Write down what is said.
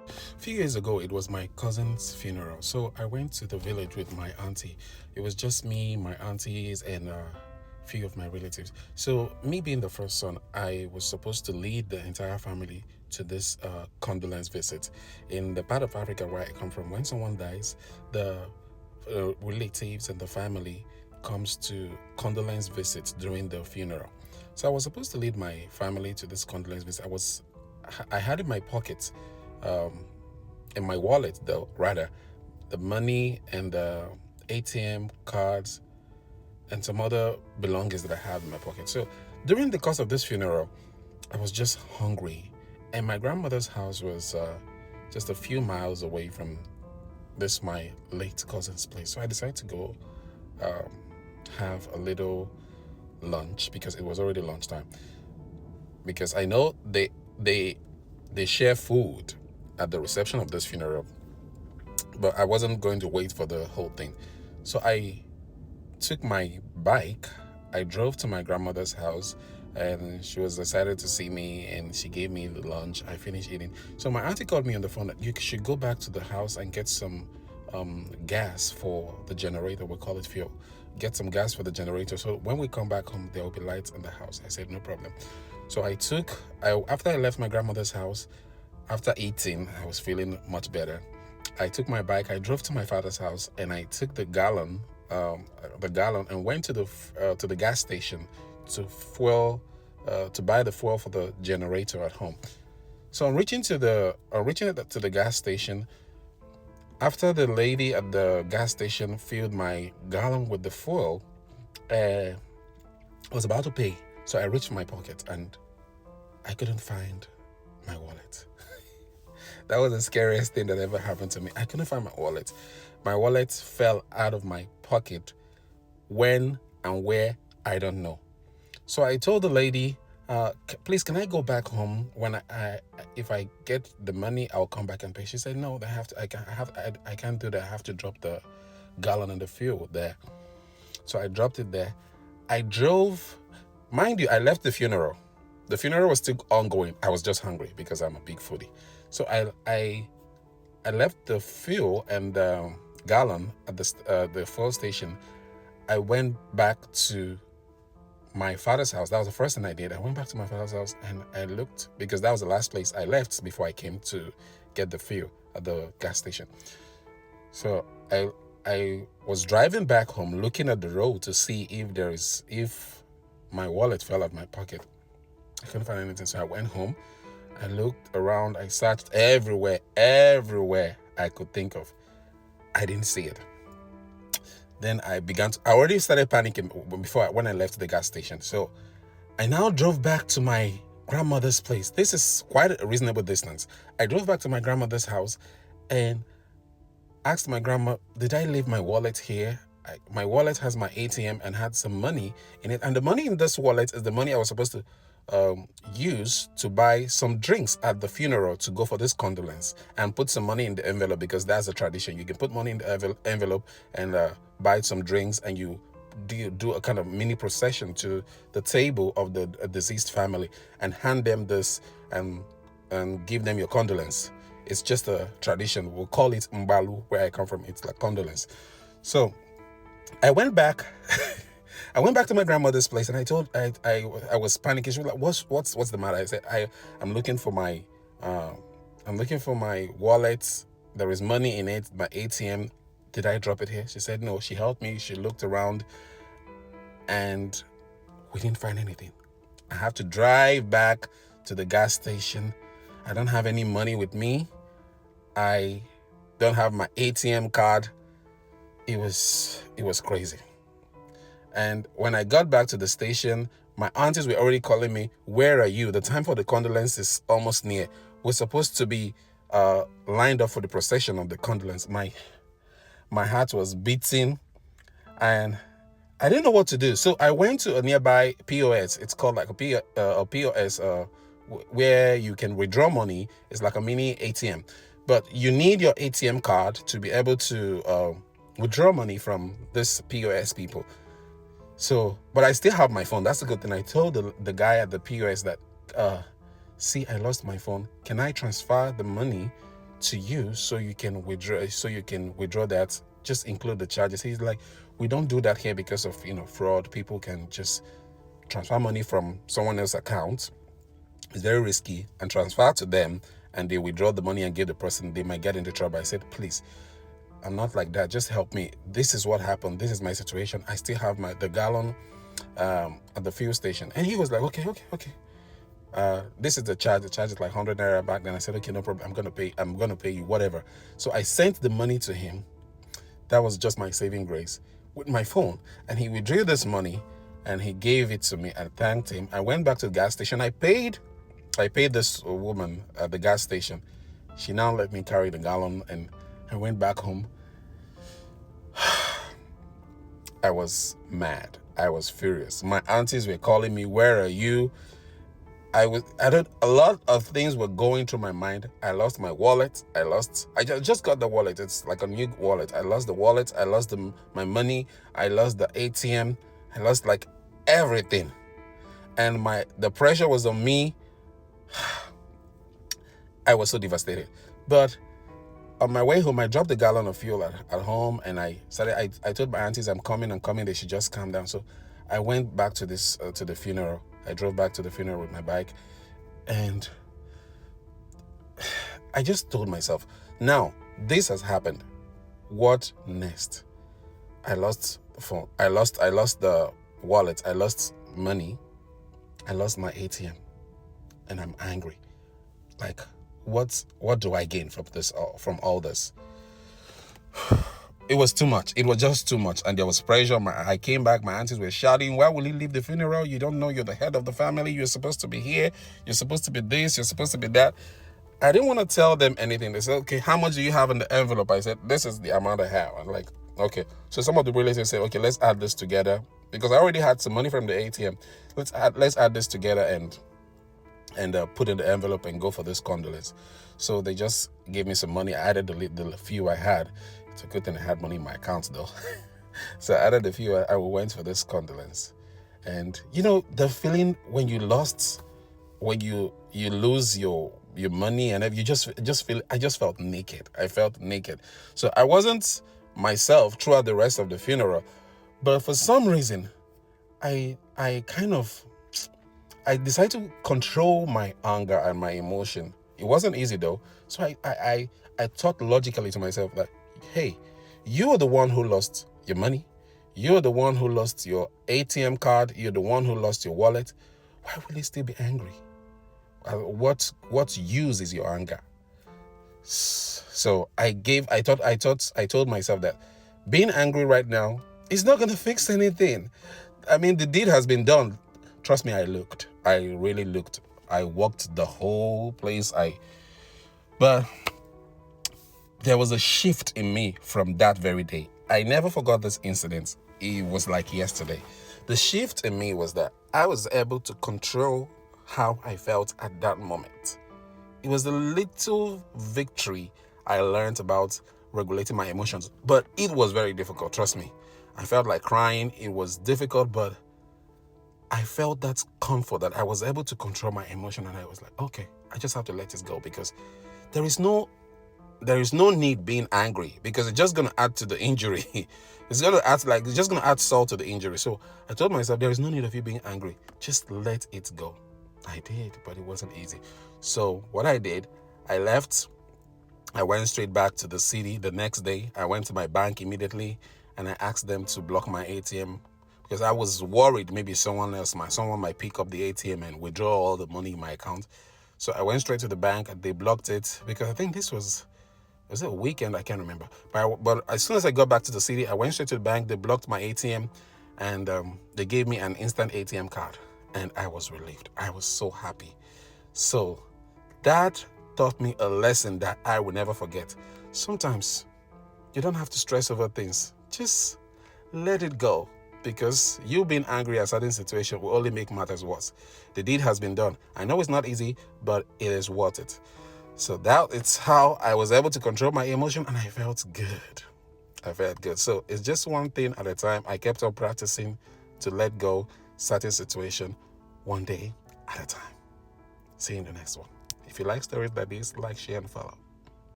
A few years ago, it was my cousin's funeral. So I went to the village with my auntie. It was just me, my aunties, and a few of my relatives. So, me being the first son, I was supposed to lead the entire family to this condolence visit. In the part of Africa where I come from, when someone dies, the relatives and the family comes to condolence visits during the funeral. So I was supposed to lead my family to this condolence visit. I had in my pocket, um, in my wallet though, rather, the money and the ATM cards and some other belongings that I had in my pocket. So during the course of this funeral, I was just hungry, and my grandmother's house was just a few miles away from this my late cousin's place. So I decided to go um, have a little lunch because it was already lunchtime. Because I know they share food at the reception of this funeral, but I wasn't going to wait for the whole thing. So I took my bike. I drove to my grandmother's house, and she was excited to see me, and she gave me the lunch. I finished eating. So my auntie called me on the phone that you should go back to the house and get some gas for the generator. We call it fuel. Get some gas for the generator. So when we come back home, there will be lights in the house. I said no problem. So after I left my grandmother's house, after eating, I was feeling much better. I took my bike. I drove to my father's house, and I took the gallon, and went to the gas station to buy the fuel for the generator at home. So on reaching to the gas station, after the lady at the gas station filled my gallon with the fuel, I was about to pay. So I reached my pocket and I couldn't find my wallet. That was the scariest thing that ever happened to me. I couldn't find my wallet. My wallet fell out of my pocket. When and where, I don't know. So I told the lady, please, can I go back home? If I get the money, I'll come back and pay. She said, no, I can't do that. I have to drop the gallon and the fuel there. So I dropped it there. I drove, mind you, I left the funeral. The funeral was still ongoing. I was just hungry because I'm a big foodie. So I left the fuel and the gallon at the fuel station. I went back to my father's house. That was the first thing I did. I went back to my father's house and I looked, because that was the last place I left before I came to get the fuel at the gas station. So I was driving back home, looking at the road to see if my wallet fell out of my pocket. I couldn't find anything, so I went home. I looked around. I searched everywhere I could think of. I didn't see it. Then I already started panicking when I left the gas station. So I now drove back to my grandmother's place. This is quite a reasonable distance. I drove back to my grandmother's house and asked my grandma, did I leave my wallet here? My wallet has my ATM and had some money in it. And the money in this wallet is the money I was supposed to use to buy some drinks at the funeral to go for this condolence, and put some money in the envelope, because that's a tradition. You can put money in the envelope and buy some drinks, and you do a kind of mini procession to the table of the deceased family and hand them this and give them your condolence. It's just a tradition. We'll call it Mbalu, where I come from. It's like condolence. So I went back. I went back to my grandmother's place, and I was panicking. She was like, "What's the matter?" I said, I'm looking for my wallet. There is money in it. My ATM. Did I drop it here? She said no. She helped me. She looked around, and we didn't find anything. I have to drive back to the gas station. I don't have any money with me. I don't have my ATM card. It was crazy. And when I got back to the station, my aunties were already calling me, where are you? The time for the condolence is almost near. We're supposed to be lined up for the procession of the condolence. My heart was beating, and I didn't know what to do. So I went to a nearby POS. It's called like a POS where you can withdraw money. It's like a mini ATM. But you need your ATM card to be able to withdraw money from this POS people. So, but I still have my phone. That's a good thing. I told the guy at the POS that, see, I lost my phone. Can I transfer the money to you so you can withdraw that. Just include the charges. He's like, we don't do that here because of fraud. People can just transfer money from someone else's account. It's very risky, and transfer to them, and they withdraw the money and give the person, they might get into trouble. I said, please, I'm not like that. Just help me. This is what happened. This is my situation. I still have the gallon at the fuel station. And he was like, okay. This is the charge. The charge is like 100 naira back then. I said, okay, no problem. I'm gonna pay you whatever. So I sent the money to him. That was just my saving grace with my phone. And he withdrew this money and he gave it to me. I thanked him. I went back to the gas station. I paid this woman at the gas station. She now let me carry the gallon, and I went back home. I was mad. I was furious. My aunties were calling me, where are you? A lot of things were going through my mind. I lost my wallet. I just got the wallet. It's like a new wallet. I lost the wallet. I lost my money. I lost the ATM. I lost like everything. And the pressure was on me. I was so devastated. But on my way home, I dropped a gallon of fuel at home, and I told my aunties, I'm coming. They should just calm down. So I went back to the funeral. I drove back to the funeral with my bike, and I just told myself, now this has happened. What next? I lost the phone. I lost the wallet. I lost money. I lost my ATM, and I'm angry. Like, what do I gain from all this? It was too much. It was just too much. And there was pressure. I came back. My aunties were shouting, why will you leave the funeral? You don't know you're the head of the family. You're supposed to be here. You're supposed to be this. You're supposed to be that. I didn't want to tell them anything. They said, okay, how much do you have in the envelope? I said, this is the amount I have. I'm like, okay. So some of the relatives said, okay, let's add this together. Because I already had some money from the ATM. Let's add this together and put in the envelope and go for this condolence. So they just gave me some money. I added the few I had. It's a good thing I had money in my account though. So I added the few. I went for this condolence. And the feeling when you lose your money, and you just feel, I just felt naked. I felt naked. So I wasn't myself throughout the rest of the funeral. But for some reason, I decided to control my anger and my emotion. It wasn't easy though. So I thought logically to myself that, hey, you're the one who lost your money. You're the one who lost your ATM card. You're the one who lost your wallet. Why will you still be angry? What use is your anger? So I told myself that being angry right now is not going to fix anything. I mean, the deed has been done. Trust me, I really looked. I walked the whole place. But there was a shift in me from that very day. I never forgot this incident. It was like yesterday. The shift in me was that I was able to control how I felt at that moment. It was a little victory I learned about regulating my emotions, but it was very difficult, trust me. I felt like crying. It was difficult, but I felt that comfort that I was able to control my emotion, and I was like, okay, I just have to let it go, because there is no need being angry, because it's just going to add to the injury. It's just going to add salt to the injury. So I told myself, there is no need of you being angry. Just let it go. I did, but it wasn't easy. So what I did, I left. I went straight back to the city. The next day, I went to my bank immediately, and I asked them to block my ATM, because I was worried maybe someone might pick up the ATM and withdraw all the money in my account. So I went straight to the bank, and they blocked it, because I think was it a weekend? I can't remember. But as soon as I got back to the city, I went straight to the bank. They blocked my ATM, and they gave me an instant ATM card, and I was relieved. I was so happy. So that taught me a lesson that I will never forget. Sometimes you don't have to stress over things. Just let it go, because you being angry at a certain situation will only make matters worse. The deed has been done. I know it's not easy, but it is worth it. So it's how I was able to control my emotion, and I felt good. So it's just one thing at a time. I kept on practicing to let go certain situation one day at a time. See you in the next one. If you like stories like this, like, share, and follow.